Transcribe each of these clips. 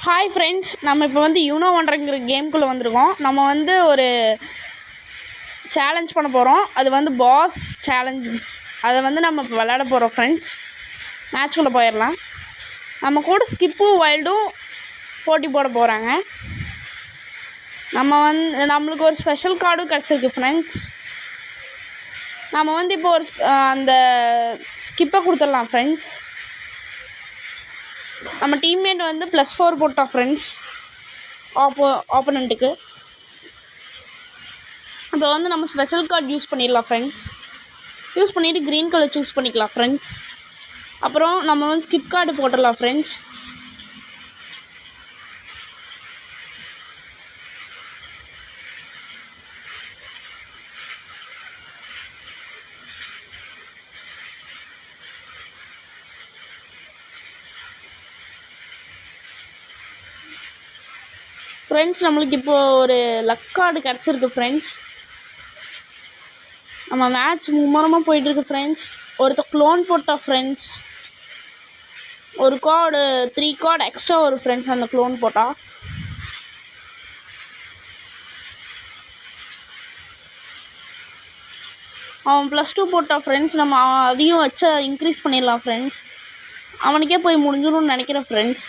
Hi friends, நம்ம இப்போ வந்து யூனோ ஒன்றங்கிற கேம்குள்ளே வந்திருக்கோம். நம்ம வந்து ஒரு சேலஞ்ச் பண்ண போகிறோம். அது வந்து பாஸ் சேலஞ்ச். அதை வந்து நம்ம இப்போ விளையாட போகிறோம் ஃப்ரெண்ட்ஸ். மேட்ச்குள்ளே போயிடலாம். நம்ம கூட ஸ்கிப்பும் வைல்டும் போட்டி போட போகிறாங்க. நம்மளுக்கு ஒரு ஸ்பெஷல் கார்டும் கிடச்சிருக்கு ஃப்ரெண்ட்ஸ். நம்ம வந்து இப்போ ஒரு அந்த ஸ்கிப்பை கொடுத்துடலாம் ஃப்ரெண்ட்ஸ். நம்ம டீம்மேட் வந்து +4 போட்டோம் ஃப்ரெண்ட்ஸ் ஆப்போனண்ட்டுக்கு. இப்போ வந்து நம்ம ஸ்பெஷல் கார்டு யூஸ் பண்ணிடலாம் ஃப்ரெண்ட்ஸ். யூஸ் பண்ணிவிட்டு க்ரீன் கலர் சூஸ் பண்ணிக்கலாம் ஃப்ரெண்ட்ஸ். அப்புறம் நம்ம வந்து ஸ்கிப் கார்டு போட்டுடலாம் ஃப்ரெண்ட்ஸ். ஃப்ரெண்ட்ஸ், நம்மளுக்கு இப்போது ஒரு லக் கார்டு கிடச்சிருக்கு ஃப்ரெண்ட்ஸ். நம்ம மேட்ச் மும்முரமாக போயிட்டுருக்கு ஃப்ரெண்ட்ஸ். ஒருத்தர் க்ளோன் போட்டா ஃப்ரெண்ட்ஸ். ஒரு கார்டு 3 கார்டு எக்ஸ்ட்ரா வரும் ஃப்ரெண்ட்ஸ் அந்த க்ளோன் போட்டால். அவன் +2 போட்டான் ஃப்ரெண்ட்ஸ். நம்ம அதையும் வச்சு இன்க்ரீஸ் பண்ணிடலாம் ஃப்ரெண்ட்ஸ். அவனுக்கே போய் முடிஞ்சிடும்னு நினைக்கிறேன் ஃப்ரெண்ட்ஸ்.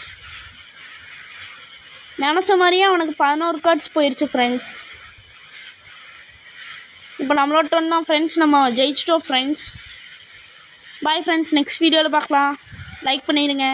நினச்ச மாதிரியே அவனுக்கு 11 கார்ட்ஸ் போயிடுச்சு ஃப்ரெண்ட்ஸ். இப்போ நம்மளோட டர்ன் தான் ஃப்ரெண்ட்ஸ். நம்ம ஜெயிச்சிட்டோம் ஃப்ரெண்ட்ஸ். பாய் ஃப்ரெண்ட்ஸ், நெக்ஸ்ட் வீடியோவில் பார்க்கலாம். லைக் பண்ணிடுங்க.